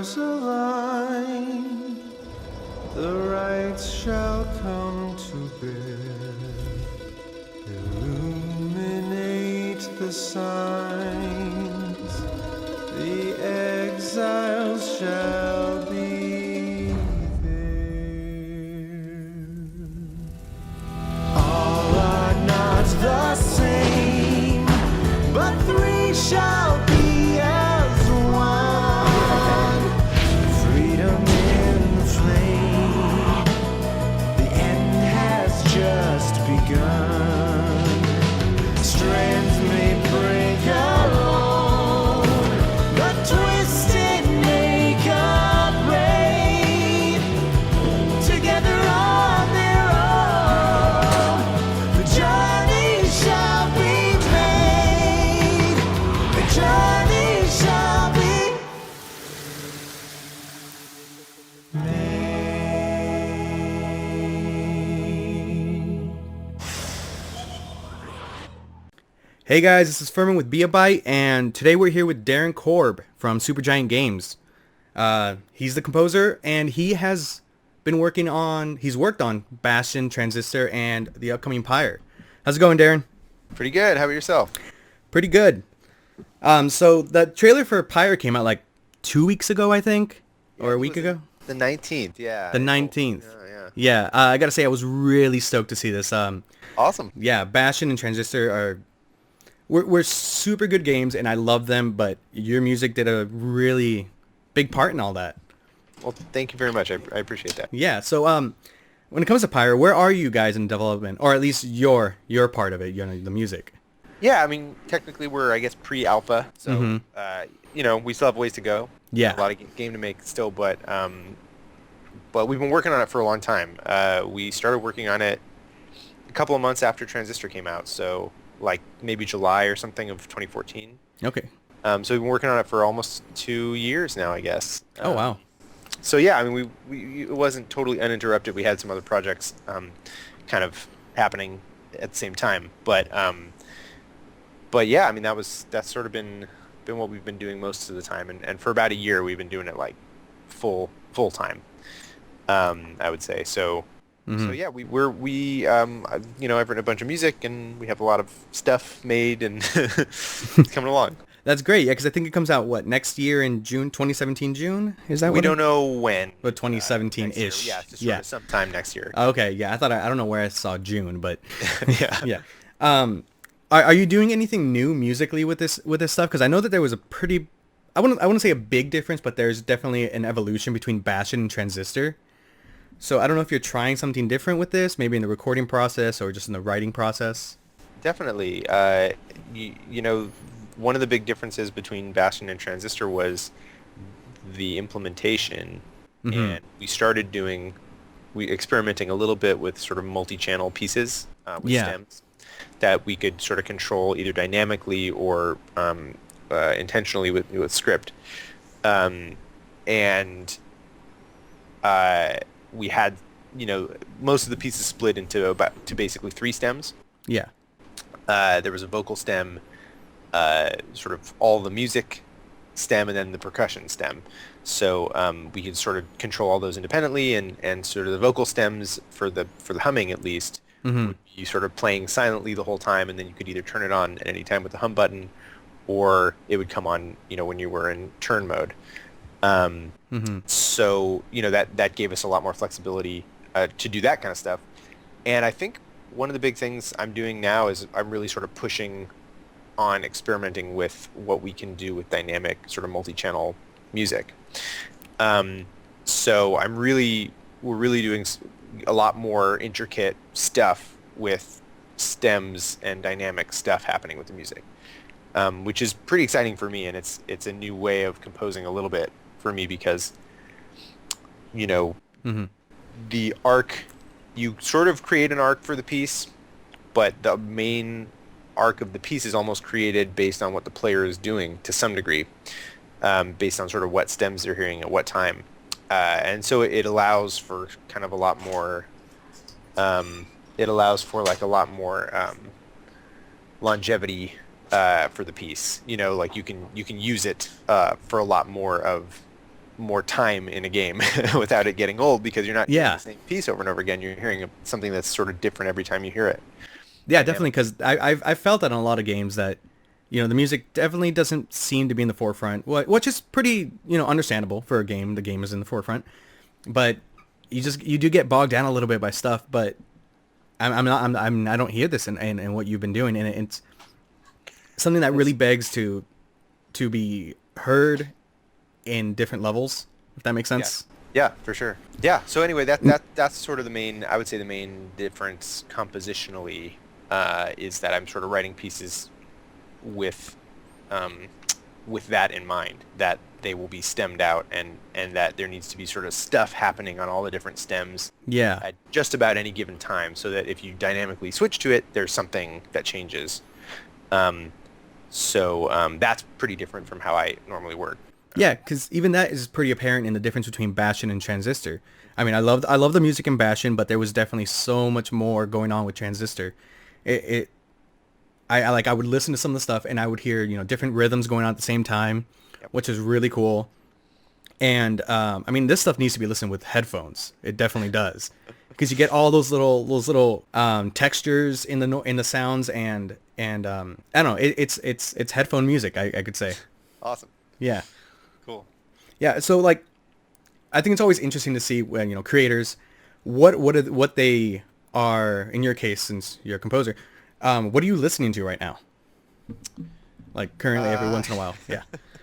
stars align, the right shall come to bear. Illuminate the signs, the exiles shall be there. All are not the same, but three shall be as one. Freedom in the flame, the end has just begun. Strands may break alone, but twisted make a braid. Together on their own, the journey shall be made. The journey shall be made. Hey guys, this is Furman with Be A Byte, and today we're here with Darren Korb from Supergiant Games. He's the composer, and he's worked on Bastion, Transistor, and the upcoming Pyre. How's it going, Darren? Pretty good. How about yourself? Pretty good. So the trailer for Pyre came out like 2 weeks ago, I think, or a week ago. The 19th, yeah. The 19th. Yeah. Yeah, I gotta say, I was really stoked to see this. Awesome. Yeah, Bastion and Transistor are we're super good games, and I love them. But your music did a really big part in all that. Well, thank you very much. I appreciate that. Yeah. So when it comes to Pyre, where are you guys in development, or at least your part of it? You know, the music. Yeah, I mean, technically we're, I guess, pre-alpha, so we still have ways to go. Yeah. A lot of game to make still, but we've been working on it for a long time. We started working on it a couple of months after Transistor came out, so like maybe July or something of 2014. Okay. So we've been working on it for almost 2 years now, I guess. Oh wow. So yeah, I mean, we it wasn't totally uninterrupted. We had some other projects kind of happening at the same time, but yeah, I mean that's sort of been what we've been doing most of the time, and for about a year we've been doing it like full time, I would say. So yeah, I've written a bunch of music, and we have a lot of stuff made, and it's coming along. That's great. Yeah, because I think it comes out next year in June, 2017 June. Is that We don't know when. But 2017-ish. Yeah, just sort of sometime next year. Okay. Yeah, I don't know where I saw June, but Yeah. yeah. Are you doing anything new musically with this stuff? Because I know that there was a pretty, I wouldn't say a big difference, but there's definitely an evolution between Bastion and Transistor. So I don't know if you're trying something different with this, maybe in the recording process or just in the writing process. Definitely. One of the big differences between Bastion and Transistor was the implementation, and we started experimenting a little bit with sort of multi-channel pieces with stems that we could sort of control either dynamically or intentionally with script, and we had most of the pieces split into basically 3 stems. Yeah. There was a vocal stem, sort of all the music stem, and then the percussion stem. So we could sort of control all those independently, and sort of the vocal stems for the humming at least would be sort of playing silently the whole time, and then you could either turn it on at any time with the hum button, or it would come on when you were in turn mode. So that gave us a lot more flexibility to do that kind of stuff. And I think one of the big things I'm doing now is I'm really sort of pushing on experimenting with what we can do with dynamic sort of multi-channel music. So we're really doing a lot more intricate stuff with stems and dynamic stuff happening with the music, which is pretty exciting for me, and it's a new way of composing a little bit for me, because the arc, you sort of create an arc for the piece, but the main arc of the piece is almost created based on what the player is doing to some degree, based on sort of what stems they're hearing at what time. And so it allows for kind of a lot more, longevity for the piece. Like you can use it for a lot more of more time in a game without it getting old, because you're not hearing Yeah. the same piece over and over again. You're hearing something that's sort of different every time you hear it. Yeah, definitely, because I've felt that on a lot of games that, the music definitely doesn't seem to be in the forefront, which is pretty, understandable for a game. The game is in the forefront, but you do get bogged down a little bit by stuff. But I don't hear this in what you've been doing, and it's something that really begs to be heard in different levels, if that makes sense. Yeah, for sure. Yeah. So anyway, that's sort of the main. I would say the main difference compositionally is that I'm sort of writing pieces with that in mind, that they will be stemmed out, and that there needs to be sort of stuff happening on all the different stems. Yeah. At just about any given time, so that if you dynamically switch to it, there's something that changes. So that's pretty different from how I normally work. Yeah, because even that is pretty apparent in the difference between Bastion and Transistor. I mean, I love the music in Bastion, but there was definitely so much more going on with Transistor. I would listen to some of the stuff, and I would hear different rhythms going on at the same time, which is really cool. And I mean, this stuff needs to be listened with headphones. It definitely does, because you get all those little textures in the sounds, and I don't know. It's headphone music. I could say. Awesome. Yeah. Cool. Yeah. So like, I think it's always interesting to see when creators, what they are, in your case, since you're a composer, what are you listening to right now? Like currently, every once in a while. Yeah.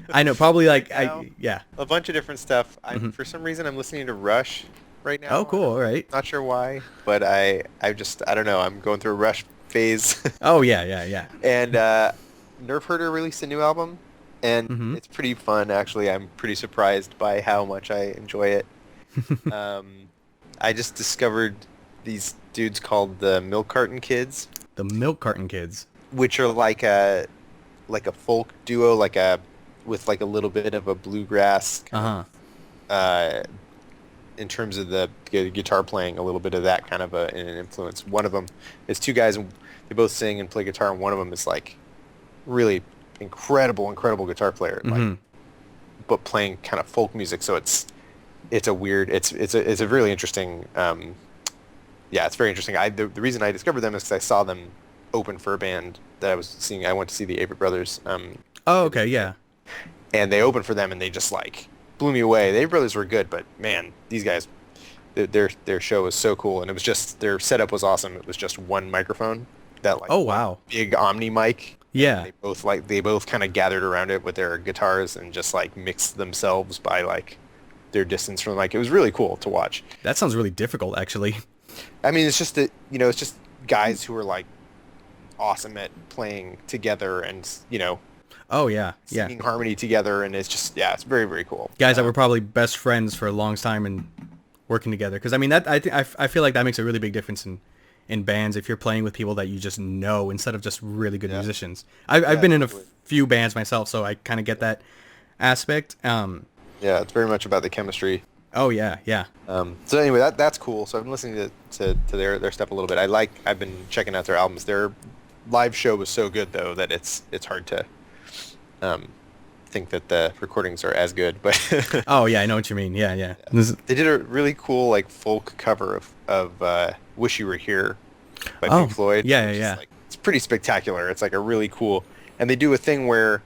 I know, probably like yeah. A bunch of different stuff. For some reason, I'm listening to Rush right now. Oh, cool. All right. Not sure why, but I don't know. I'm going through a Rush phase. Oh yeah. And Nerf Herder released a new album, and it's pretty fun, actually. I'm pretty surprised by how much I enjoy it. I just discovered these dudes called the Milk Carton Kids. The Milk Carton Kids. Which are like a folk duo, with like a little bit of a bluegrass kind of, in terms of the guitar playing, a little bit of that kind of an influence. One of them is two guys, and they both sing and play guitar, and one of them is like really incredible guitar player, like, but playing kind of folk music. So it's a really interesting. It's very interesting. The reason I discovered them is because I saw them open for a band that I was seeing. I went to see the Avett Brothers. Oh, okay, yeah. And they opened for them, and they just like blew me away. The Avett Brothers were good, but man, these guys, their show was so cool, and it was just, their setup was awesome. It was just one microphone, that like, oh wow, big Omni mic. Yeah. They both kind of gathered around it with their guitars and just like mixed themselves by like their distance from the mic. It was really cool to watch. That sounds really difficult, actually. I mean, it's just that, it's just guys who are like awesome at playing together, and oh yeah, singing harmony together, and it's just, it's very, very cool. Guys that were probably best friends for a long time and working together, because I mean that I feel like that makes a really big difference in bands, if you're playing with people that you just know instead of just really good musicians. I've been in a few bands myself, so I kind of get that aspect. Yeah, it's very much about the chemistry. Oh yeah. So anyway, that's cool. So I've been listening to their stuff a little bit. I've been checking out their albums. Their live show was so good, though, that it's hard to think that the recordings are as good. But oh yeah, I know what you mean. Yeah. They did a really cool like folk cover of "Wish You Were Here" by Pink Floyd. Yeah. Like, it's pretty spectacular. It's like a really cool, and they do a thing where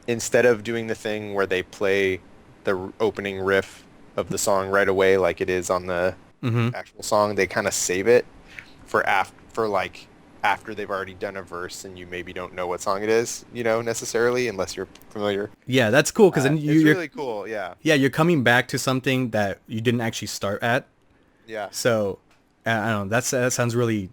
instead of doing the thing where they play the opening riff of the song right away like it is on the actual song, they kind of save it for after they've already done a verse, and you maybe don't know what song it is, necessarily, unless you're familiar. Yeah, that's cool, because then it's really cool. Yeah, you're coming back to something that you didn't actually start at. Yeah. So I don't know, that sounds really,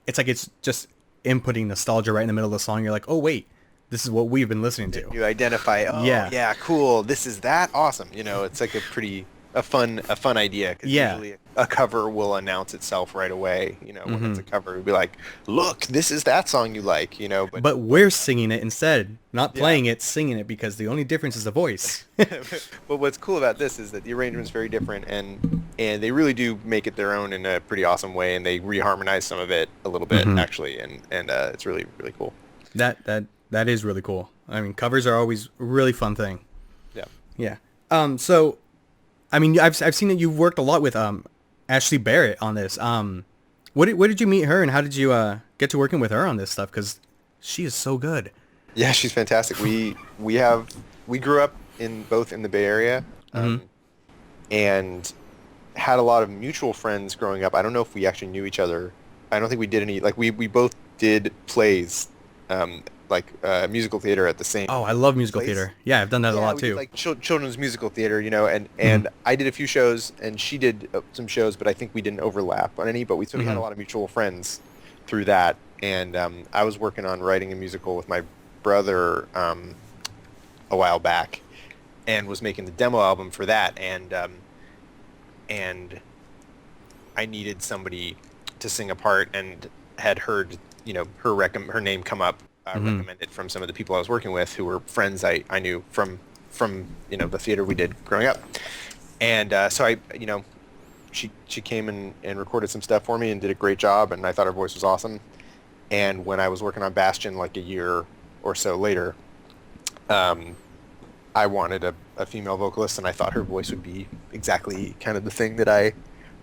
it's like it's just inputting nostalgia right in the middle of the song. You're like, oh wait, this is what we've been listening to. You identify, yeah, cool, this is that, awesome. It's like a fun idea. 'Cause usually a cover will announce itself right away. When it's a cover, it'll be like, look, this is that song you like. But we're singing it instead, not playing it, singing it, because the only difference is the voice. But what's cool about this is that the arrangement's very different, and they really do make it their own in a pretty awesome way, and they reharmonize some of it a little bit, actually, and it's really, really cool. That is really cool. I mean, covers are always a really fun thing. Yeah. Yeah. So I mean, I've seen that you've worked a lot with Ashley Barrett on this. Where did you meet her, and how did you get to working with her on this stuff? Because she is so good. Yeah, she's fantastic. We grew up both in the Bay Area, and had a lot of mutual friends growing up. I don't know if we actually knew each other. I don't think we did any, like we both did plays, musical theater at the same. Oh, I love musical place. theater. Yeah, I've done that a lot we too. did, like children's musical theater, and I did a few shows and she did some shows, but I think we didn't overlap on any. But we had a lot of mutual friends through that, and I was working on writing a musical with my brother a while back, and was making the demo album for that, and I needed somebody to sing a part, and had heard her name come up, recommended from some of the people I was working with who were friends I knew from the theater we did growing up, and so I she came and recorded some stuff for me and did a great job, and I thought her voice was awesome. And when I was working on Bastion, like a year or so later, I wanted a female vocalist, and I thought her voice would be exactly kind of the thing that I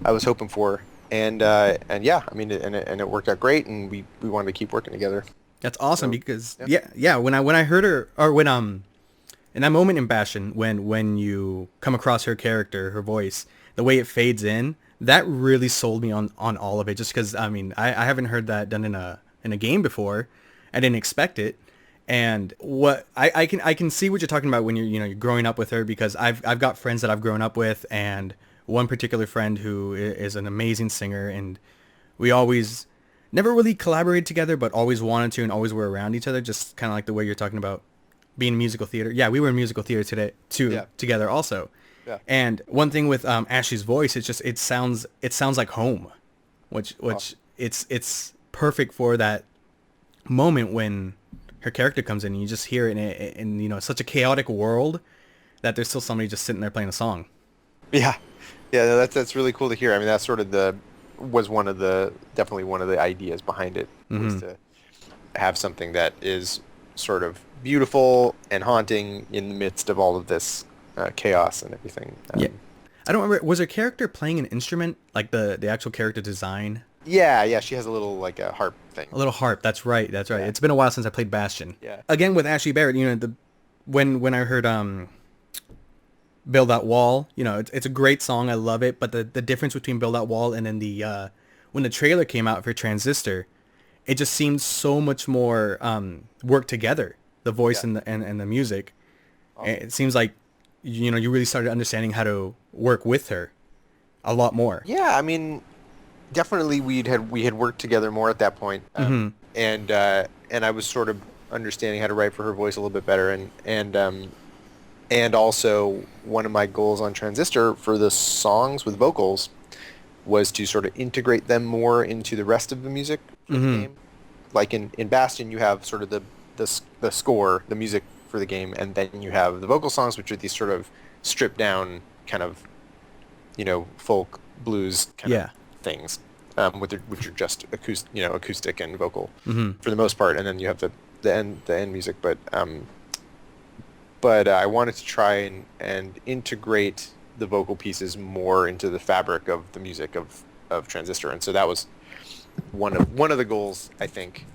was hoping for. And yeah, I mean, and it worked out great, and we wanted to keep working together. That's awesome, because when I heard her, or when in that moment in Bastion, when you come across her character, her voice, the way it fades in, that really sold me on all of it. Just because, I mean, I haven't heard that done in a game before. I didn't expect it. And what I can see what you're talking about when you're growing up with her, because I've got friends that I've grown up with, and one particular friend who is an amazing singer, and we always never really collaborated together, but always wanted to, and always were around each other, just kind of like the way you're talking about being in musical theater. Yeah, we were in musical theater together also. Yeah. And one thing with Ashley's voice, it sounds like home, which it's perfect for that moment when her character comes in, and you just hear it in such a chaotic world that there's still somebody just sitting there playing a song. Yeah, that's really cool to hear. I mean, that's sort of definitely one of the ideas behind it, was to have something that is sort of beautiful and haunting in the midst of all of this chaos and everything. Yeah, I don't remember. Was her character playing an instrument, like the actual character design? Yeah, she has a little, like, a harp thing. A little harp. That's right. Yeah. It's been a while since I played Bastion. Yeah. Again with Ashley Barrett, when I heard Build That Wall, it's a great song. I love it. But the difference between Build That Wall and then the when the trailer came out for Transistor, it just seemed so much more worked together. The voice and the music. Awesome. It seems like you really started understanding how to work with her a lot more. Yeah, I mean, definitely we had worked together more at that point, and I was sort of understanding how to write for her voice a little bit better, and also one of my goals on Transistor for the songs with vocals was to sort of integrate them more into the rest of the music for the game. Like in Bastion, you have sort of the score, the music for the game, and then you have the vocal songs, which are these sort of stripped down kind of folk blues kind of things, which are just acoustic and vocal for the most part, and then you have the end music. But I wanted to try and integrate the vocal pieces more into the fabric of the music of Transistor, and so that was one of the goals, I think,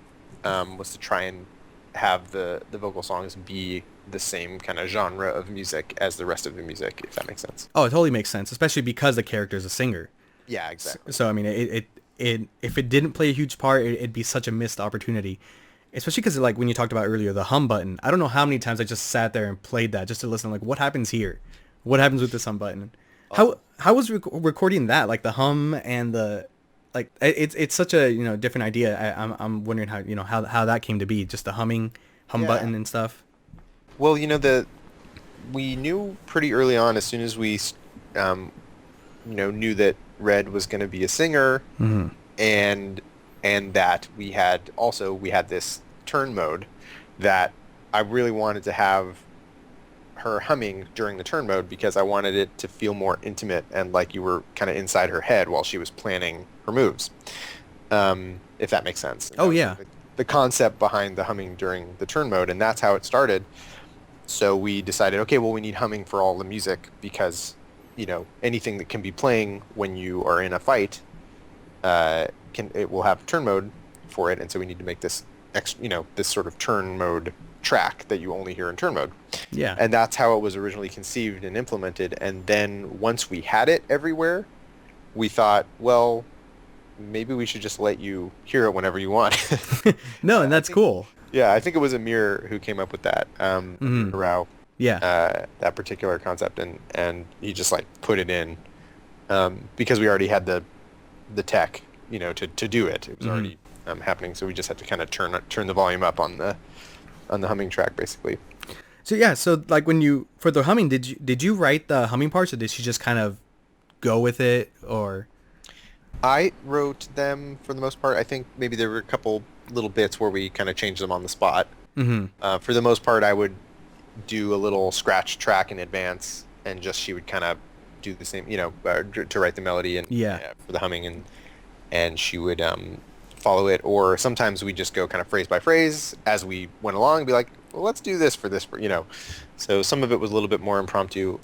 was to try and have the vocal songs be the same kind of genre of music as the rest of the music, if that makes sense. Oh, it totally makes sense, especially because the character is a singer. Yeah, exactly. So I mean, it if it didn't play a huge part, it'd be such a missed opportunity. Especially because, like, when you talked about earlier, the hum button. I don't know how many times I just sat there and played that just to listen. Like, what happens here? What happens with this hum button? How was recording that? Like the hum and the, like, it's such a different idea. I'm wondering how that came to be. Just the hum button and stuff. Well, we knew pretty early on, as soon as we knew that Red was going to be a singer, and that we had this turn mode that I really wanted to have her humming during the turn mode, because I wanted it to feel more intimate and like you were kind of inside her head while she was planning her moves, if that makes sense. Oh, yeah. The concept behind the humming during the turn mode, and that's how it started. So we decided, okay, well, we need humming for all the music, because anything that can be playing when you are in a fight, it will have turn mode for it, and so we need to make this this sort of turn mode track that you only hear in turn mode. Yeah. And that's how it was originally conceived and implemented. And then once we had it everywhere, we thought, well, maybe we should just let you hear it whenever you want. No, and that's cool. Yeah, I think it was Amir who came up with that. Rao. Yeah. That particular concept, and he just like put it in because we already had the tech, to do it. It was already happening, so we just had to kind of turn the volume up on the humming track, basically. So yeah, so like for the humming, did you write the humming parts, or did she just kind of go with it, or? I wrote them for the most part. I think maybe there were a couple little bits where we kind of changed them on the spot. Mm-hmm. For the most part, I would do a little scratch track in advance, and she would kind of do the same, to write the melody and for the humming, and she would follow it. Or sometimes we just go kind of phrase by phrase as we went along and be like, well, let's do this for this, So some of it was a little bit more impromptu,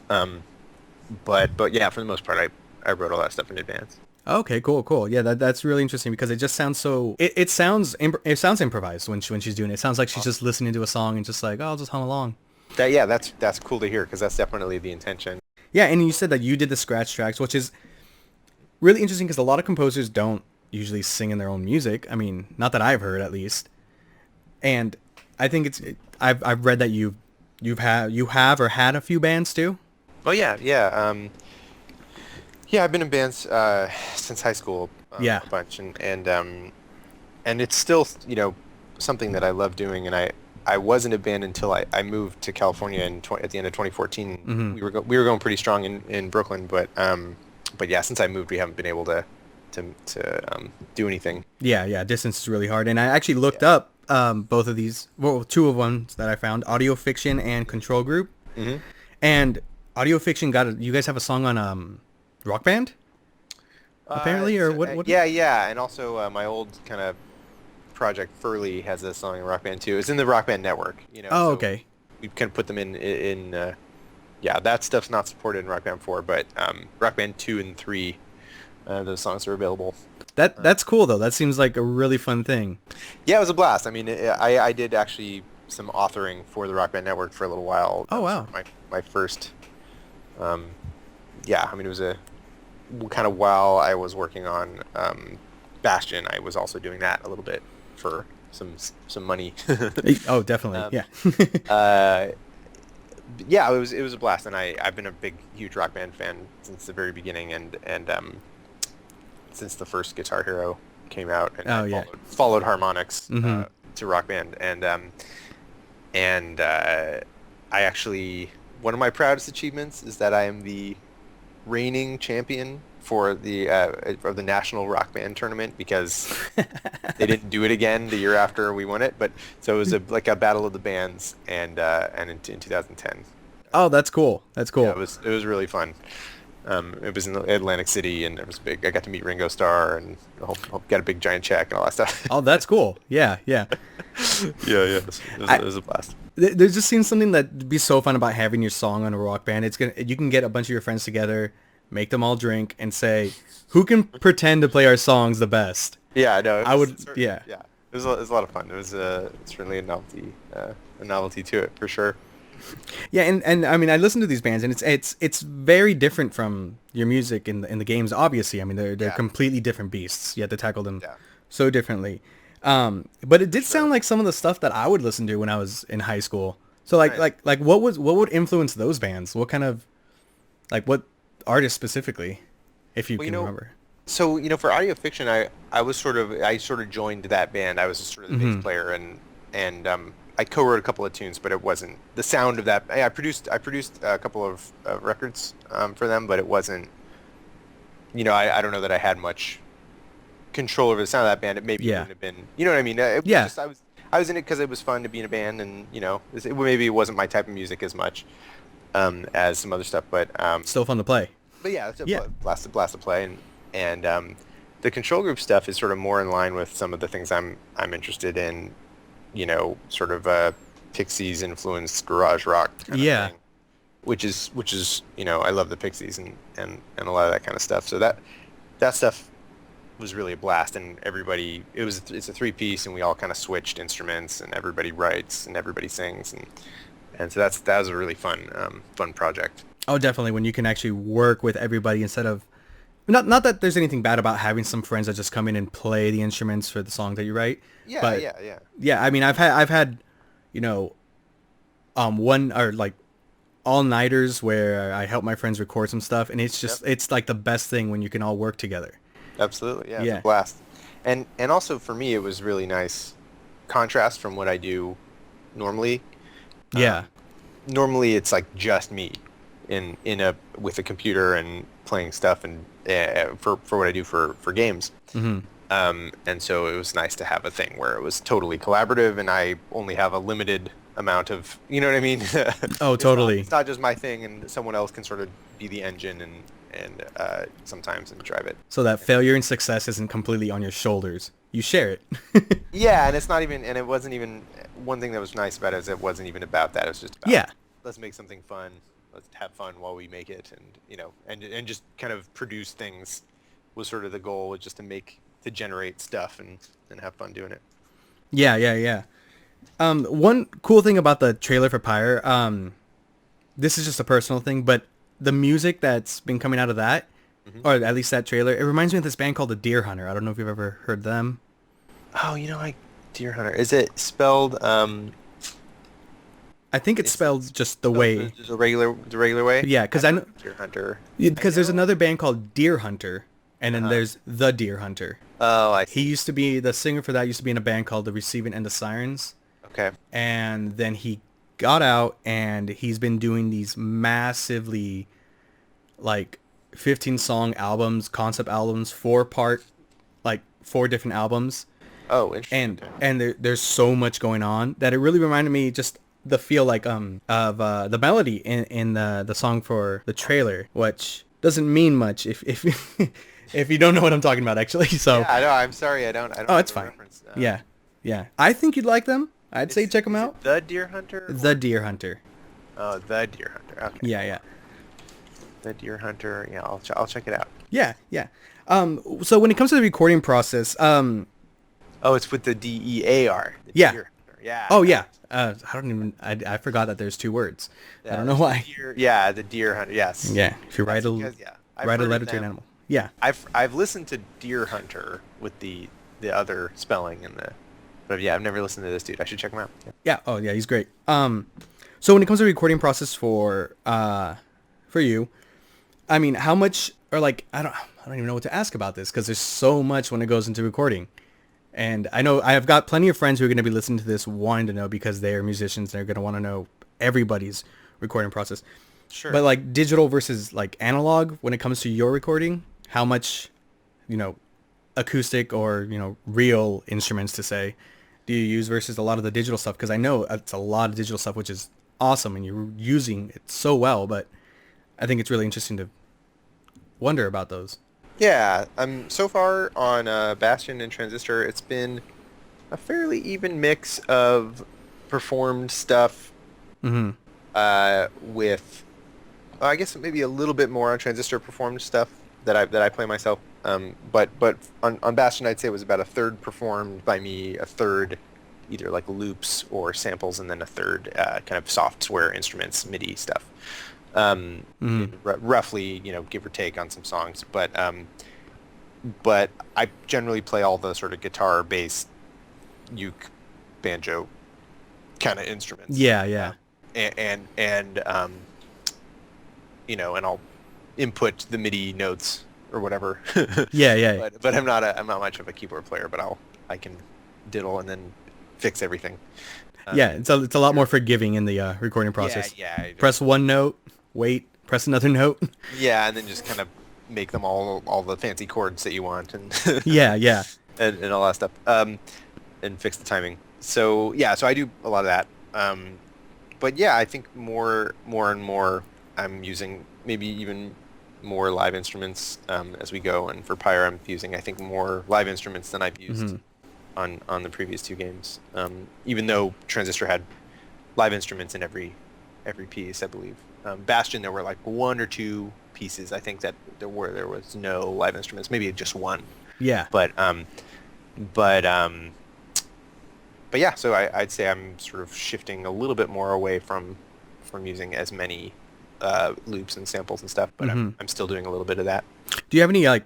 but yeah, for the most part, I wrote all that stuff in advance. Okay, cool. Yeah, that's really interesting because it just sounds so. It sounds improvised when she's doing it. It sounds like she's just listening to a song and just like, oh, I'll just hum along. That's cool to hear because that's definitely the intention. Yeah, and you said that you did the scratch tracks, which is really interesting because a lot of composers don't usually sing in their own music. I mean, not that I've heard, at least. And I think I've read that you have or had a few bands too. Oh yeah. Yeah, I've been in bands since high school, a bunch, and it's still something that I love doing. And I was in a band until I moved to California at the end of 2014. Mm-hmm. We were going pretty strong in Brooklyn, but yeah, since I moved, we haven't been able to do anything. Yeah, distance is really hard. And I actually looked up both of these, well, two of them that I found, Audio Fiction and Control Group. Mm-hmm. And Audio Fiction you guys have a song on Rock Band? Apparently, or what? Yeah, and also my old kind of project Furley has a song in Rock Band too. It's in the Rock Band network, Oh, so okay. We can put them in that stuff's not supported in Rock Band 4, but Rock Band 2 and 3, those songs are available. That's cool though. That seems like a really fun thing. Yeah, it was a blast. I mean, I did actually some authoring for the Rock Band network for a little while. Oh wow. My first. I mean, it was a kind of while I was working on Bastion, I was also doing that a little bit for some money. Oh, definitely. Yeah, it was a blast, and I've been a huge Rock Band fan since the very beginning, and since the first Guitar Hero came out, and followed harmonics to Rock Band, and I actually, one of my proudest achievements is that I am the reigning champion for the National Rock Band tournament, because they didn't do it again the year after we won it. But so it was like a battle of the bands, and in 2010. Oh, that's cool. That's cool. Yeah, it was really fun. It was in Atlantic City, and it was big. I got to meet Ringo Starr, and got a big giant check and all that stuff. Oh, that's cool. Yeah. Yeah. It was a blast. There just seems something that'd be so fun about having your song on a Rock Band. You can get a bunch of your friends together, make them all drink, and say, who can pretend to play our songs the best? Yeah, no. Yeah. It was a lot of fun. It was certainly a novelty to it, for sure. Yeah, and I mean, I listen to these bands, and it's very different from your music in the games. Obviously, I mean, they're completely different beasts. You have to tackle them so differently. But it did sound like some of the stuff that I would listen to when I was in high school. So like what would influence those bands? What kind of, like, what artists specifically, if you can remember? So for Audio Fiction, I sort of joined that band. I was sort of the bass player, and I co-wrote a couple of tunes, but it wasn't the sound of that. I produced a couple of records for them, but it wasn't. I don't know that I had much control over the sound of that band. It maybe wouldn't have been. You know what I mean? I was in it because it was fun to be in a band, and maybe it wasn't my type of music as much as some other stuff, but still fun to play. But yeah, it's a blast to play, and the Control Group stuff is sort of more in line with some of the things I'm interested in. Sort of Pixies influenced garage rock kind of thing, which is I love the Pixies and a lot of that kind of stuff. So that stuff was really a blast, and it's a 3-piece, and we all kind of switched instruments, and everybody writes and everybody sings, and so that was a really fun project. Oh, definitely. When you can actually work with everybody instead of, not that there's anything bad about having some friends that just come in and play the instruments for the song that you write. Yeah, but yeah. I mean, I've had, one or like all-nighters where I help my friends record some stuff, and it's just it's like the best thing when you can all work together. Absolutely, yeah, Yeah. it's a blast. And also for me, it was really nice contrast from what I do normally. Yeah. Normally, it's like just me with a computer and playing stuff, and for what I do for games. Mm-hmm. And so it was nice to have a thing where it was totally collaborative, and I only have a limited amount of, you know what I mean? Oh, totally. It's not just my thing, and someone else can sort of be the engine and sometimes and drive it. So that failure and success isn't completely on your shoulders. You share it. Yeah, and it wasn't even, one thing that was nice about it is it wasn't even about that. It was just about, let's make something fun. Let's have fun while we make it, and just kind of produce things was sort of the goal, was just to generate stuff and have fun doing it. Yeah. One cool thing about the trailer for Pyre, this is just a personal thing, but the music that's been coming out of that, or at least that trailer, it reminds me of this band called the Deer Hunter. I don't know if you've ever heard them. Oh, Deer Hunter. Is it spelled? I think it's spelled just the way. The regular way. Yeah, because I know Deer Hunter. because there's another band called Deer Hunter, and then there's the Deer Hunter. Oh, I see. He used to be the singer for that. Used to be in a band called the Receiving End of Sirens. Okay. And then he got out, and he's been doing these massively, like, 15-song albums, concept albums, 4 different albums. Oh, interesting. And there's so much going on that it really reminded me just the feel like of the melody in the song for the trailer, which doesn't mean much if if you don't know what I'm talking about, actually. So yeah, I know. I'm sorry, I don't. Oh, it's have a fine. reference. Yeah. I think you'd like them. I'd say check them is out. it The Deer Hunter. The Deer Hunter. Oh, The Deer Hunter. Okay. Yeah. The Deer Hunter. Yeah, I'll check it out. Yeah. So when it comes to the recording process, Oh, it's with the DEAR. Yeah. Deer Hunter. Yeah. Oh yeah. I forgot that there's 2 words. Yeah, I don't know why. The Deer Hunter. Yes. Yeah. If you write I've write a heard of letter to an them. animal. Yeah. I've listened to Deer Hunter with the other spelling but yeah, I've never listened to this dude. I should check him out. Yeah. Oh yeah, he's great. So when it comes to the recording process for you, I mean, how much, or like, I don't even know what to ask about this, because there's so much when it goes into recording. And I know I have got plenty of friends who are going to be listening to this wanting to know, because they're musicians. They're going to want to know everybody's recording process. Sure. But like digital versus like analog, when it comes to your recording, how much, acoustic or, real instruments to say, do you use versus a lot of the digital stuff? Because I know it's a lot of digital stuff, which is awesome, and you're using it so well, but I think it's really interesting to wonder about those. Yeah, so far on Bastion and Transistor, it's been a fairly even mix of performed stuff with, I guess maybe a little bit more on Transistor performed stuff that I play myself. But on Bastion, I'd say it was about a third performed by me, a third either like loops or samples, and then a third kind of software instruments, MIDI stuff. Roughly, give or take on some songs, but I generally play all the sort of guitar, bass, uke, banjo kind of instruments. Yeah. And and I'll input the MIDI notes or whatever. Yeah. But I'm not much of a keyboard player, but I can diddle and then fix everything. Yeah, it's a lot more forgiving in the recording process. Yeah. Press one note, wait, press another note. Yeah, and then just kind of make them all the fancy chords that you want, and yeah, and all that stuff, and fix the timing. So I do a lot of that. But yeah, I think more and more I'm using maybe even more live instruments as we go. And for Pyre, I'm using, I think, more live instruments than I've used on the previous 2 games. Even though Transistor had live instruments in every piece, I believe. Bastion, there were like one or two pieces. I think that there was no live instruments, maybe just one. Yeah. But yeah, so I'd say I'm sort of shifting a little bit more away from using as many loops and samples and stuff, but I'm still doing a little bit of that. Do you have any like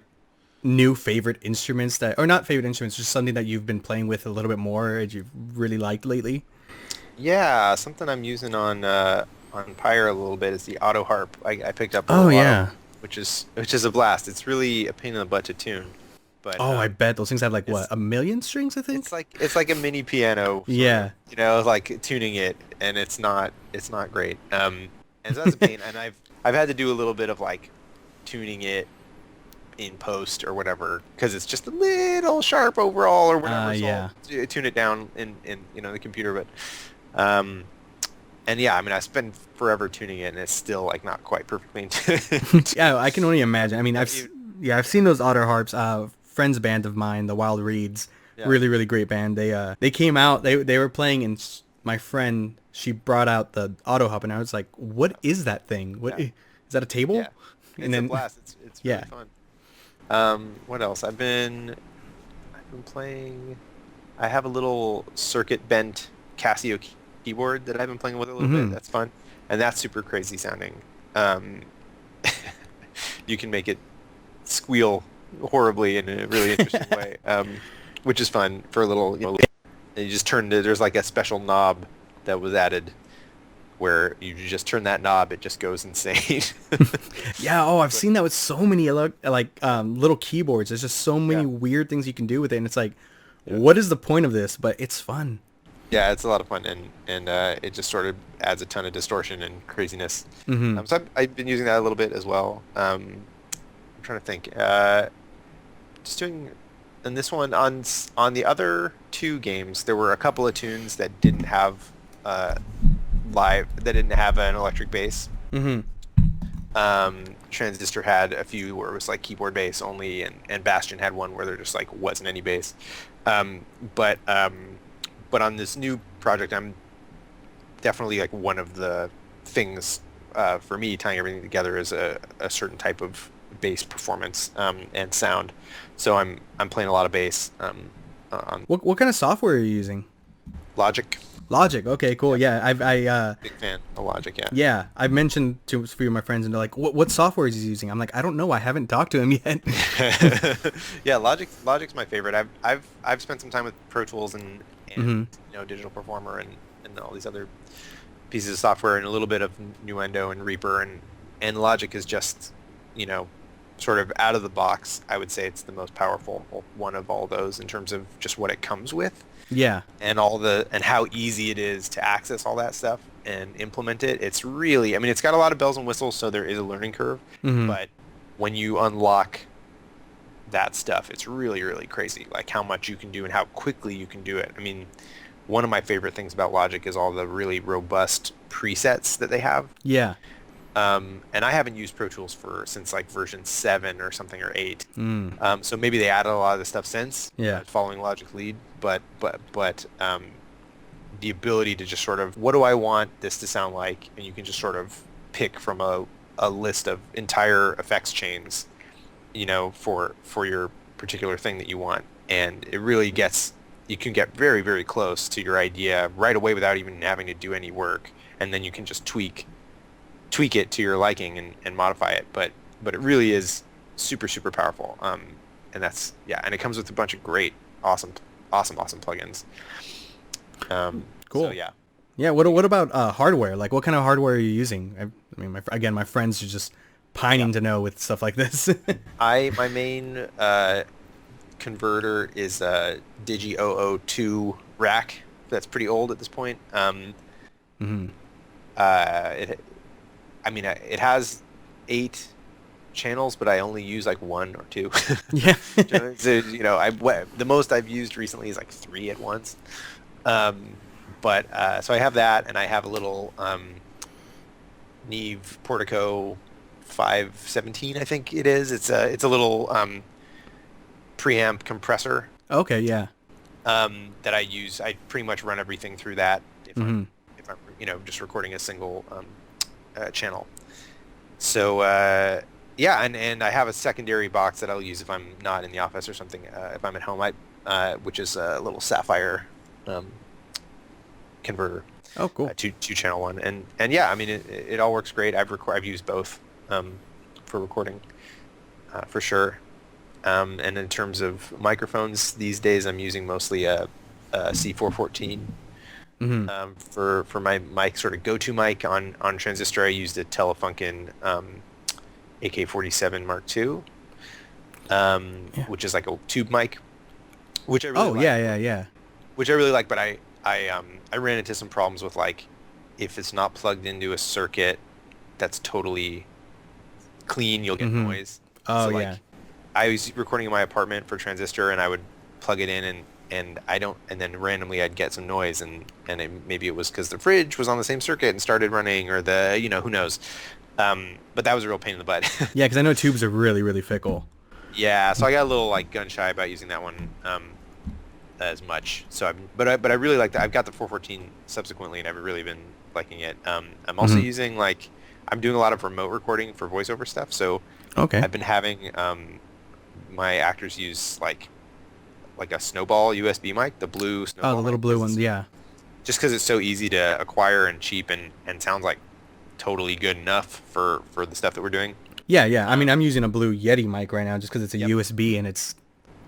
new favorite instruments or not favorite instruments, just something that you've been playing with a little bit more that you've really liked lately? Yeah, something I'm using on Pyre a little bit is the auto harp. I picked up. Oh yeah. Which is a blast. It's really a pain in the butt to tune. But I bet those things have like what, 1 million strings, I think. It's like a mini piano. Yeah. Like tuning it, and it's not great. And so that's a pain. And I've had to do a little bit of like tuning it in post or whatever, because it's just a little sharp overall or whatever. So I'll tune it down in the computer, but and yeah, I mean, I spend forever tuning it, and it's still like not quite perfectly tuned. Yeah, I can only imagine. I mean, I've seen those auto harps. Friends band of mine, the Wild Reeds, really, really great band. They came out, they were playing, and my friend, she brought out the auto harp, and I was like, what is that thing? What is that, a table? Yeah. It's a blast. It's really fun. What else? I've been playing. I have a little circuit bent Casio keyboard that I've been playing with a little bit. That's fun, and that's super crazy sounding. You can make it squeal horribly in a really interesting way, which is fun for a little. And you just there's like a special knob that was added where you just turn that knob, it just goes insane. Yeah, I've seen that with so many little keyboards. There's just so many weird things you can do with it, and it's like, what is the point of this? But it's fun. Yeah, it's a lot of fun, and it just sort of adds a ton of distortion and craziness. So I've been using that a little bit as well. I'm trying to think. Just doing, and this one on the other two games, there were a couple of tunes that didn't have an electric bass. Transistor had a few where it was like keyboard bass only, and Bastion had one where there just like wasn't any bass. But on this new project, I'm definitely like one of the things for me tying everything together is a certain type of bass performance and sound. So I'm playing a lot of bass. On What kind of software are you using? Logic. Logic. Okay, cool. Yeah, Big fan of Logic. Yeah. Yeah, I've mentioned to a few of my friends, and they're like, "What software is he using?" I'm like, "I don't know. I haven't talked to him yet." Yeah, Logic's my favorite. I've spent some time with Pro Tools and Digital Performer and all these other pieces of software, and a little bit of Nuendo and Reaper, and Logic is just sort of out of the box. I would say it's the most powerful one of all those in terms of just what it comes with. Yeah. And and how easy it is to access all that stuff and implement it. It's really, I mean, it's got a lot of bells and whistles, so there is a learning curve. But when you unlock that stuff, it's really, really crazy, like how much you can do and how quickly you can do it. I mean, one of my favorite things about Logic is all the really robust presets that they have. Yeah. And I haven't used Pro Tools since like version 7 or something, or 8. So maybe they added a lot of the stuff since, following Logic's lead. But the ability to just sort of, what do I want this to sound like? And you can just sort of pick from a list of entire effects chains, for your particular thing that you want. And it really you can get very, very close to your idea right away without even having to do any work. And then you can just tweak it to your liking and modify it. But it really is super, super powerful. And that's, and it comes with a bunch of great, awesome plugins. Cool. So yeah. Yeah. What about hardware? Like, what kind of hardware are you using? I mean, my friends are just pining to know with stuff like this. My main converter is a Digi 002 rack. That's pretty old at this point. It has 8 channels, but I only use like 1 or 2. Yeah. So, the most I've used recently is like 3 at once. So I have that, and I have a little Neve Portico 517, I think it is. It's a little preamp compressor. Okay, yeah. That I use. I pretty much run everything through that if I'm just recording a single channel. So yeah, and I have a secondary box that I'll use if I'm not in the office or something. If I'm at home, which is a little Sapphire converter. Oh, cool. Two channel one, and yeah, I mean it all works great. I've used both for recording for sure. And in terms of microphones these days, I'm using mostly a C414 for my sort of go-to mic on Transistor. I used a Telefunken AK-47 Mark II, which is like a tube mic, which I really like. yeah. Which I really like, but I ran into some problems with, like, if it's not plugged into a circuit that's totally clean, you'll get noise. Oh, so, like, yeah. I was recording in my apartment for Transistor, and I would plug it in, and then randomly I'd get some noise, and maybe it was because the fridge was on the same circuit and started running, or who knows. But that was a real pain in the butt. Yeah, because I know tubes are really, really fickle. Yeah, so I got a little, like, gun shy about using that one as much. So but I really like that. I've got the 414 subsequently, and I've really been liking it. I'm also using, like, I'm doing a lot of remote recording for voiceover stuff. So okay, I've been having my actors use like a Snowball USB mic, the blue Snowball. Oh, the little blue ones, yeah. Just because it's so easy to acquire and cheap, and sounds like totally good enough for the stuff that we're doing. Yeah. I mean, I'm using a blue Yeti mic right now just because it's a USB, and it's.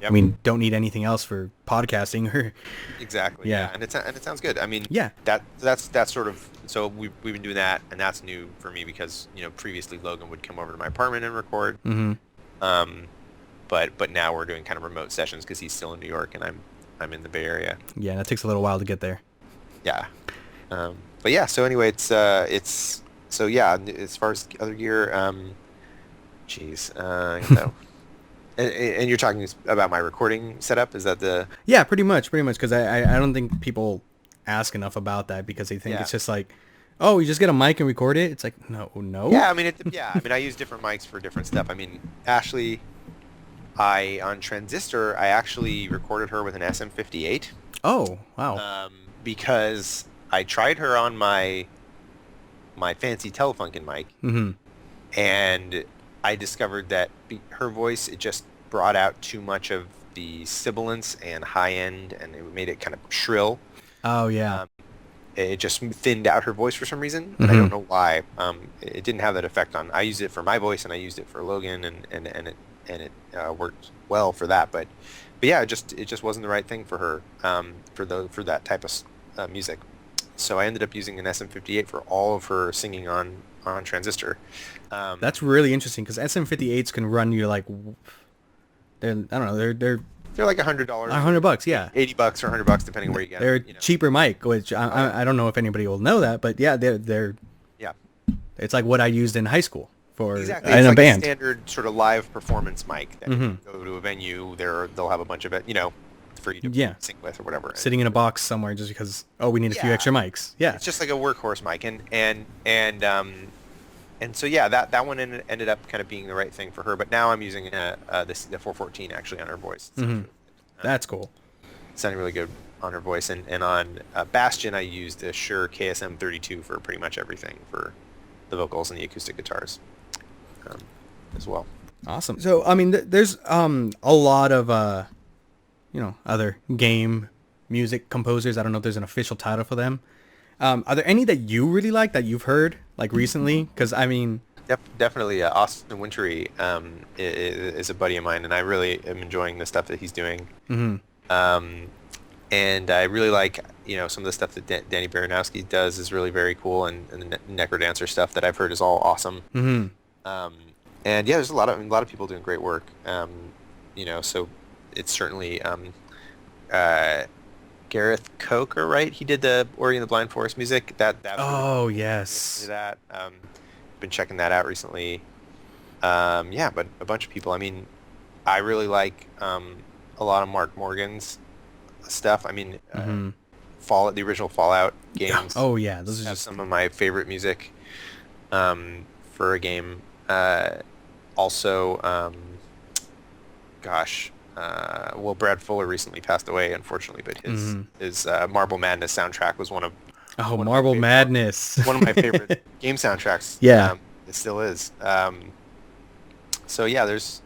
I mean, don't need anything else for podcasting or. Exactly. Yeah. And it sounds good. I mean. Yeah. That's sort of, so we've been doing that, and that's new for me because previously Logan would come over to my apartment and record. But now we're doing kind of remote sessions because he's still in New York and I'm in the Bay Area. Yeah, that takes a little while to get there. Yeah. But yeah, so anyway, it's so yeah, as far as other gear, and you're talking about my recording setup, is that the... Yeah, pretty much, because I don't think people ask enough about that because they think it's just like, oh, you just get a mic and record it? It's like, no. Yeah, I mean, I use different mics for different stuff. I mean, Ashley... on Transistor, I actually recorded her with an SM58. Oh, wow. Because I tried her on my fancy Telefunken mic, and I discovered that her voice, it just brought out too much of the sibilance and high end, and it made it kind of shrill. Oh, yeah. It just thinned out her voice for some reason, and I don't know why. It didn't have that effect on... I used it for my voice, and I used it for Logan, and it worked well for that, but yeah, it just wasn't the right thing for her, for that type of music. So I ended up using an SM58 for all of her singing on Transistor. That's really interesting because SM58s can run you like, they're like $100, $100, yeah, $80 or $100 depending where you get they're it. Cheaper mic, which I don't know if anybody will know that, but yeah, they're it's like what I used in high school. Exactly. In it's a like band. A standard sort of live performance mic that you go to a venue, they'll have a bunch of it, for you to sing with or whatever. Sitting in a box somewhere just because, we need a few extra mics. Yeah. It's just like a workhorse mic, and so yeah, that one ended up kind of being the right thing for her. But now I'm using the 414 actually on her voice. That's cool. Sounding really good on her voice, and on Bastion I used the Shure KSM32 for pretty much everything for the vocals and the acoustic guitars. As well. Awesome. So, I mean, there's a lot of, other game music composers. I don't know if there's an official title for them. Are there any that you really like that you've heard, like, recently? Because, I mean... Definitely Austin Wintory is a buddy of mine, and I really am enjoying the stuff that he's doing. And I really like, some of the stuff that Danny Baranowski does is really very cool, and the Necrodancer stuff that I've heard is all awesome. And yeah, there's a lot of people doing great work. So it's certainly Gareth Coker, right? He did the Ori and the Blind Forest music. That oh yes. That been checking that out recently. Yeah, but a bunch of people. I mean, I really like a lot of Mark Morgan's stuff. I mean, the original Fallout games. Oh yeah, those are just some of my favorite music for a game. Also, Brad Fuller recently passed away, unfortunately, but his Marble Madness soundtrack was one of Oh, one of my Marble favorite- Madness. one of my favorite game soundtracks. Yeah. It still is. So yeah, there's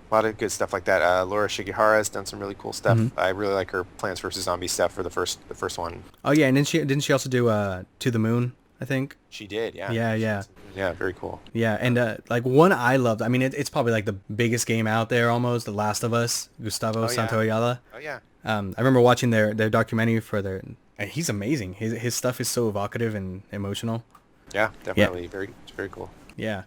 a lot of good stuff like that. Laura Shigihara has done some really cool stuff. I really like her Plants vs Zombies stuff for the first one. Oh yeah, and didn't she also do To the Moon, I think? She did, yeah. Yeah. Yeah, very cool. Yeah, and like one I loved. I mean, it's probably like the biggest game out there, almost. The Last of Us, Gustavo Oh, yeah. Santaolalla. Oh yeah. I remember watching their documentary for their. And he's amazing. His stuff is so evocative and emotional. Yeah, definitely. Very cool. Yeah.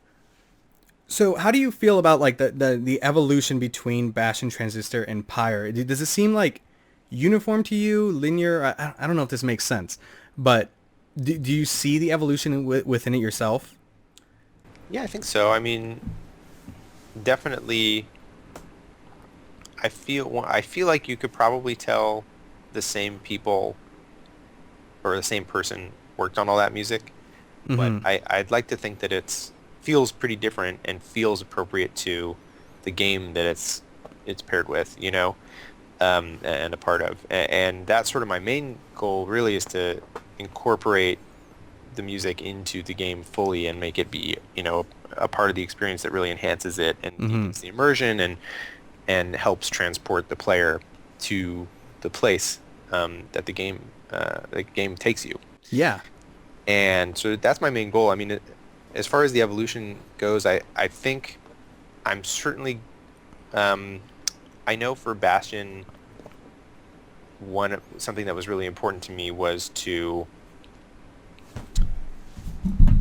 So how do you feel about like the evolution between Bastion, Transistor, and Pyre? Does it seem like uniform to you, linear? I don't know if this makes sense, but do you see the evolution within it yourself? Yeah, I think so. I mean, definitely. I feel like you could probably tell the same people or the same person worked on all that music, but I'd like to think that it's feels pretty different and feels appropriate to the game that it's paired with, you know, and a part of. And that's sort of my main goal really, is to incorporate the music into the game fully and make it be, you know, a part of the experience that really enhances it and deepens the immersion and helps transport the player to the place that the game takes you. Yeah. And so that's my main goal. I mean, as far as the evolution goes, I think I'm certainly, I know for Bastion, something that was really important to me was to,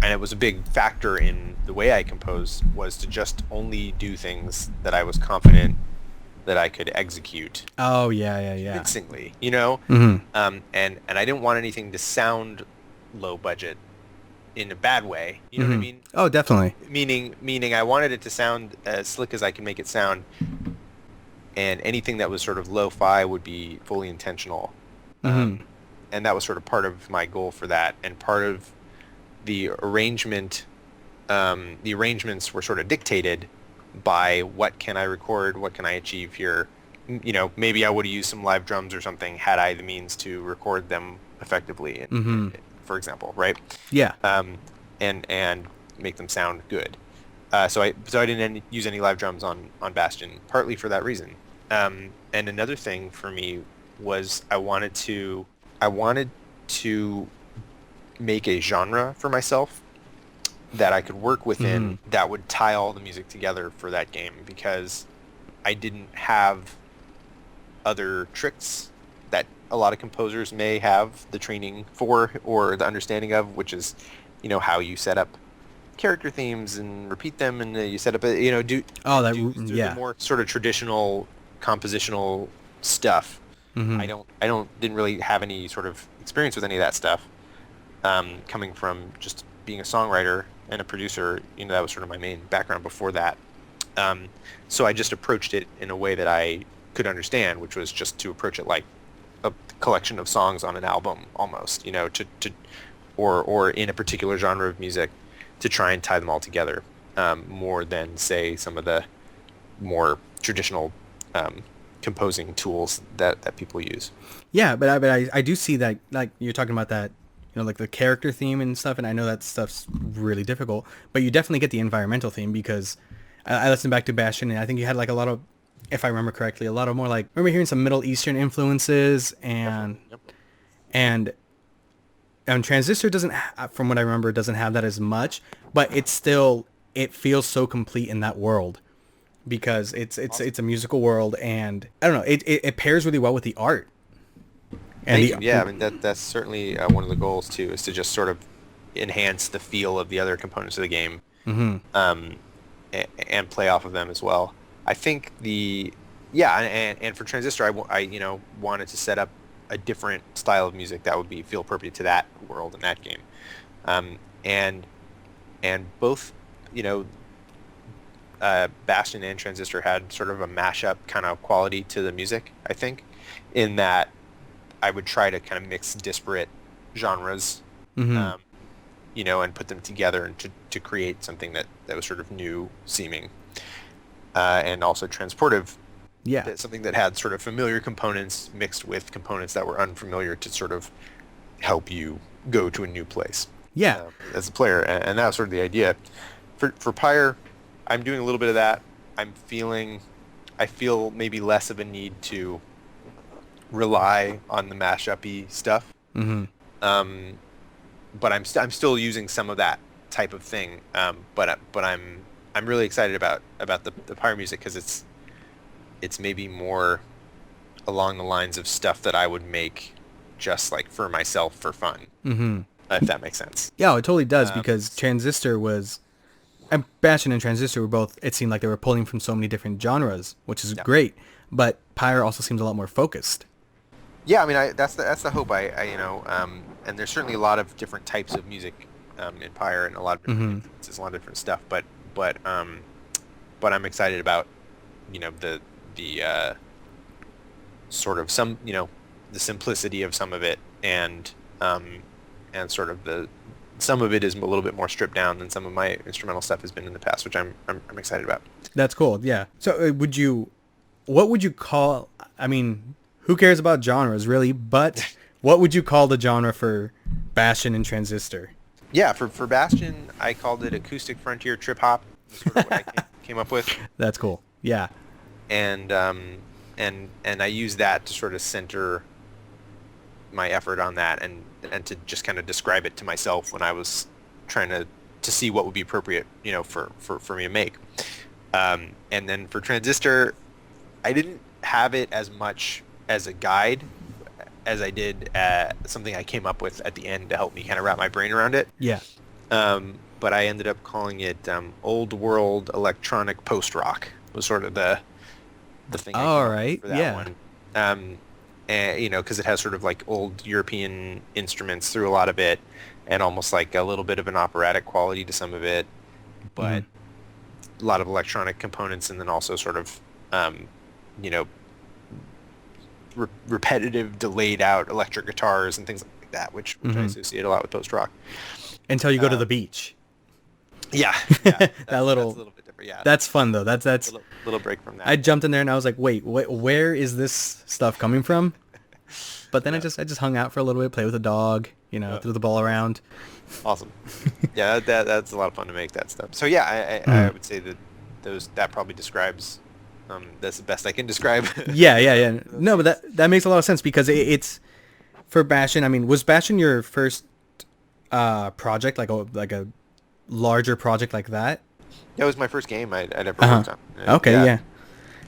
and it was a big factor in the way I compose, was to just only do things that I was confident that I could execute. Oh yeah. Convincingly, you know. And I didn't want anything to sound low budget in a bad way. You know what I mean? Oh, definitely. Meaning I wanted it to sound as slick as I can make it sound, and anything that was sort of lo-fi would be fully intentional. And that was sort of part of my goal for that, and part of the arrangement. The arrangements were sort of dictated by what can I record, what can I achieve here. You know, maybe I would have used some live drums or something had I the means to record them effectively, for example, right? Yeah. And make them sound good. So I didn't use any live drums on Bastion, partly for that reason. And another thing for me was I wanted to make a genre for myself that I could work within that would tie all the music together for that game, because I didn't have other tricks that a lot of composers may have the training for or the understanding of, which is, you know, how you set up character themes and repeat them, and you set up a, you know, do the more sort of traditional compositional stuff. I didn't really have any sort of experience with any of that stuff, coming from just being a songwriter and a producer. You know, that was sort of my main background before that. So I just approached it in a way that I could understand, which was just to approach it like a collection of songs on an album almost, you know, or in a particular genre of music, to try and tie them all together, more than, say, some of the more traditional composing tools that people use. Yeah, but I do see that, like you're talking about that, you know, like the character theme and stuff, and I know that stuff's really difficult, but you definitely get the environmental theme, because I listened back to Bastion, and I think you had like a lot of, if I remember correctly, a lot of more like, I remember hearing some Middle Eastern influences, and Transistor doesn't, from what I remember, doesn't have that as much, but it feels so complete in that world, because it's a musical world, and I don't know, it pairs really well with the art. And yeah, I mean that's certainly one of the goals too, is to just sort of enhance the feel of the other components of the game, and play off of them as well. I think and for Transistor, I you know, wanted to set up a different style of music that would feel appropriate to that world and that game, and both, you know, Bastion and Transistor had sort of a mashup kind of quality to the music, I think, in that I would try to kind of mix disparate genres, you know, and put them together and to create something that was sort of new seeming, and also transportive. Yeah, something that had sort of familiar components mixed with components that were unfamiliar, to sort of help you go to a new place. Yeah. As a player, and that was sort of the idea. For Pyre, I'm doing a little bit of that. I feel maybe less of a need to rely on the mashup-y stuff. Mm-hmm. But I'm still using some of that type of thing. But I'm really excited about the Pyre music because it's maybe more along the lines of stuff that I would make just like for myself for fun. Mm-hmm. If that makes sense. Yeah, it totally does because Transistor was, and Bastion and Transistor were both, it seemed like they were pulling from so many different genres, which is great. But Pyre also seems a lot more focused. Yeah, I mean, that's the hope. And there's certainly a lot of different types of music in Pyre and a lot of different influences, a lot of different stuff. But I'm excited about, the sort of some, the simplicity of some of it and sort of some of it is a little bit more stripped down than some of my instrumental stuff has been in the past, which I'm excited about. That's cool. Yeah. So what would you call, I mean, who cares about genres really, but what would you call the genre for Bastion and Transistor? Yeah, for Bastion, I called it acoustic frontier trip hop. That's sort of what I came up with. That's cool. Yeah. And I use that to sort of center my effort on that and to just kind of describe it to myself when I was trying to see what would be appropriate, for me to make. And then for Transistor, I didn't have it as much as a guide as I did something I came up with at the end to help me kind of wrap my brain around it. Yeah. But I ended up calling it old world electronic post rock was sort of the thing. All right. For that Yeah. one. And, because it has sort of like old European instruments through a lot of it, and almost like a little bit of an operatic quality to some of it, but a lot of electronic components, and then also sort of, repetitive, delayed out electric guitars and things like that, which I associate a lot with post rock. Until you go to the beach. Yeah. That's That little, that's a little bit different. Yeah. that's fun though. That's a little break from that. I jumped in there and I was like, wait, where is this stuff coming from? But then I just hung out for a little bit, play with the dog, threw the ball around. Awesome. Yeah, that's a lot of fun to make that stuff. So yeah, I would say that probably describes. That's the best I can describe. Yeah. No, but that makes a lot of sense because it's for Bastion. I mean, was Bastion your first project, like a larger project like that? That was my first game I'd ever worked on. Okay,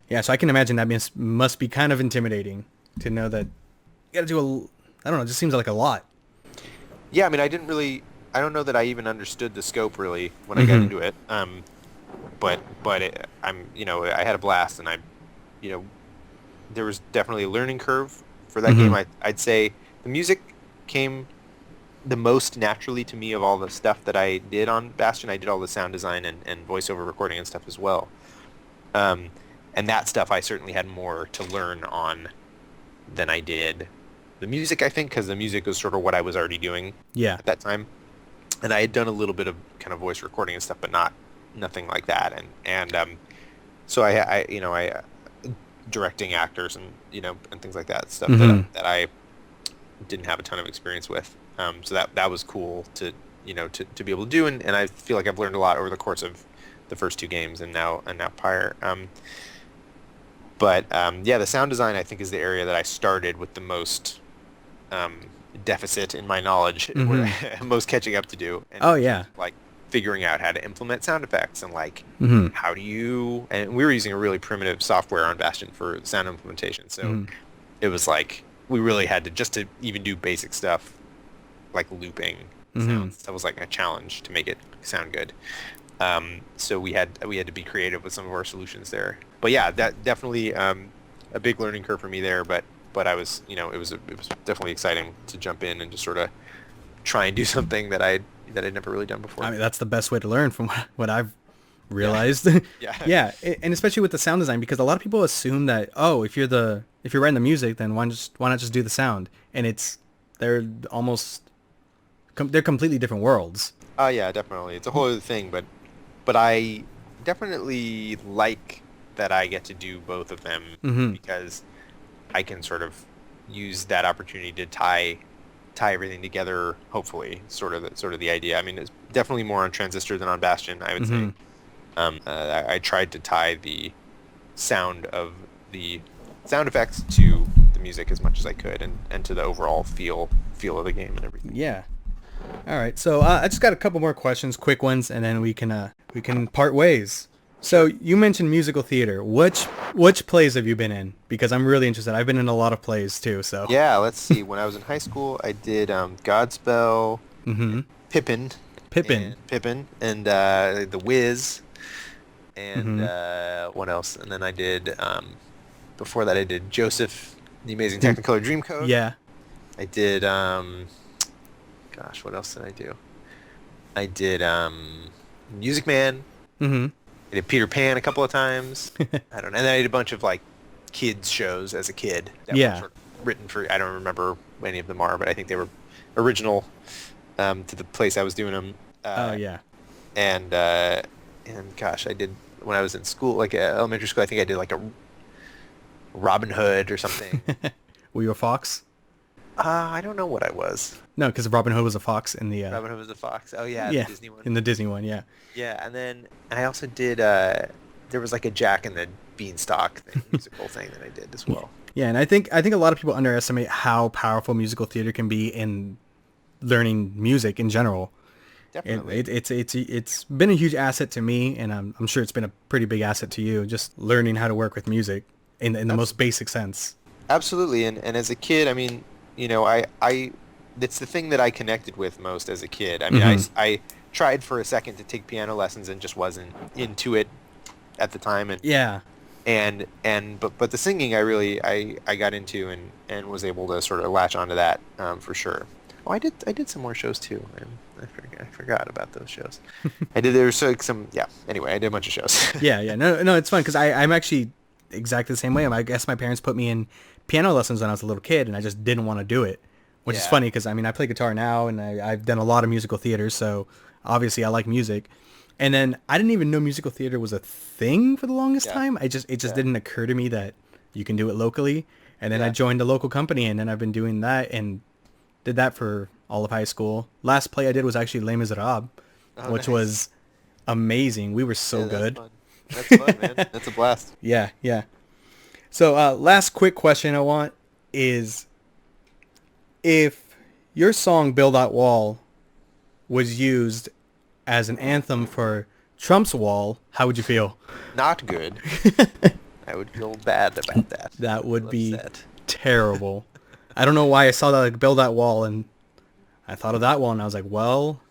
yeah. So I can imagine that must be kind of intimidating to know that you got to do I don't know. It just seems like a lot. Yeah, I mean, I don't know that I even understood the scope really when I got into it. But I had a blast, and there was definitely a learning curve for that game. I'd say the music came the most naturally to me of all the stuff that I did on Bastion. I did all the sound design and voiceover recording and stuff as well. And that stuff I certainly had more to learn on than I did the music, I think, because the music was sort of what I was already doing at that time. And I had done a little bit of kind of voice recording and stuff, but nothing like that. And so I directing actors and and things like that, stuff that I didn't have a ton of experience with. So that was cool to to be able to do, and I feel like I've learned a lot over the course of the first two games and now Pyre. But the sound design I think is the area that I started with the most deficit in my knowledge, where most catching up to do. And like figuring out how to implement sound effects and like how do you, and we were using a really primitive software on Bastion for sound implementation, so it was like we really had to, just to even do basic stuff like looping sounds, that was like a challenge to make it sound good. So we had to be creative with some of our solutions there. But yeah, that definitely a big learning curve for me there, but I was, it was definitely exciting to jump in and just sort of try and do something that I'd never really done before. I mean, that's the best way to learn from what I've realized. Yeah. And especially with the sound design, because a lot of people assume that, if you're writing the music, then why not just do the sound? And they're completely different worlds. Oh yeah, definitely. It's a whole other thing, but I definitely like that I get to do both of them because I can sort of use that opportunity to tie tie everything together. Hopefully, sort of the idea. I mean, it's definitely more on Transistor than on Bastion, I would say. I tried to tie the sound of the sound effects to the music as much as I could, and to the overall feel of the game and everything. Yeah. All right. So I just got a couple more questions, quick ones, and then we can part ways. So you mentioned musical theater. Which plays have you been in? Because I'm really interested. I've been in a lot of plays too. So Yeah, let's see. When I was in high school, I did Godspell, Pippin, and The Wiz, and what else? And then I did before that I did Joseph, the Amazing Technicolor Dreamcoat. Yeah. I did gosh, what else did I do? I did Music Man. I did Peter Pan a couple of times. I don't know. And then I did a bunch of like kids shows as a kid. That were sort of written for, I don't remember what any of them are, but I think they were original to the place I was doing them. And gosh, I did when I was in school, like elementary school. I think I did like a Robin Hood or something. Were you a fox? I don't know what I was. No, because Robin Hood was a fox in the. Robin Hood was a fox. Oh yeah, yeah, the Disney one. In the Disney one, yeah. Yeah, and then I also did. There was like a Jack and the Beanstalk musical thing that I did as well. Yeah, and I think a lot of people underestimate how powerful musical theater can be in learning music in general. Definitely. It's been a huge asset to me, and I'm sure it's been a pretty big asset to you. Just learning how to work with music in the most basic sense. Absolutely, and as a kid, I mean, you know, I it's the thing that I connected with most as a kid. I mean, I tried for a second to take piano lessons and just wasn't into it at the time. And yeah. But the singing I got into and was able to sort of latch onto that for sure. Oh, I did some more shows too. I forgot about those shows. There was some Anyway, I did a bunch of shows. yeah. No, it's fun because I'm actually exactly the same way. I guess my parents put me in piano lessons when I was a little kid, and I just didn't want to do it. Which is funny because, I mean, I play guitar now, and I've done a lot of musical theater, so obviously I like music. And then I didn't even know musical theater was a thing for the longest time. It just didn't occur to me that you can do it locally. And then I joined a local company, and then I've been doing that and did that for all of high school. Last play I did was actually Les Miserables, which was amazing. We were so good. That's fun, man. That's a blast. Yeah. So last quick question I want is, if your song Build That Wall was used as an anthem for Trump's wall, how would you feel? Not good. I would feel bad about that. That would be terrible. I don't know why I saw that, like, Build That Wall, and I thought of that one, and I was like, well,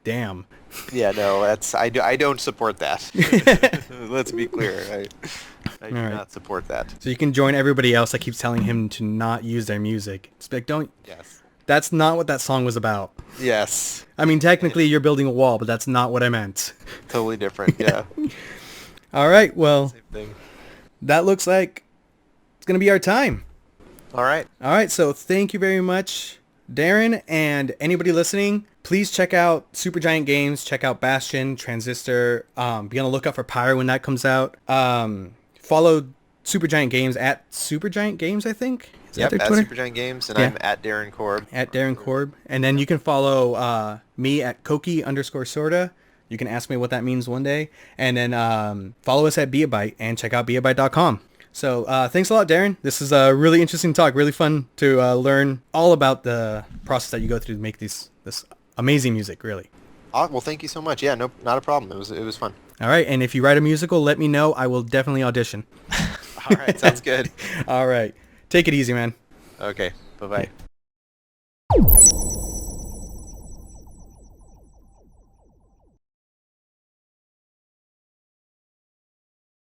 damn. Yeah, no, I don't support that. Let's be clear. I do not support that. So you can join everybody else that keeps telling him to not use their music. Just be like, Yes. That's not what that song was about. Yes. I mean, technically you're building a wall, but that's not what I meant. Totally different, yeah. All right, well, Same thing. That looks like it's going to be our time. All right, so thank you very much, Darren, and anybody listening, please check out Supergiant Games, check out Bastion, Transistor, be on the lookout for Pyre when that comes out. Follow Supergiant Games at Supergiant Games, I think. Is that their at Twitter? Supergiant Games, and I'm at Darren Korb. At Darren Korb. And then you can follow me at Koki_sorta. You can ask me what that means one day. And then follow us at Beabyte and check out beabyte.com. So thanks a lot, Darren. This is a really interesting talk. Really fun to learn all about the process that you go through to make this amazing music, really. Well, thank you so much. Yeah, no, not a problem. It was fun. All right. And if you write a musical, let me know. I will definitely audition. All right. Sounds good. All right. Take it easy, man. Okay. Bye-bye.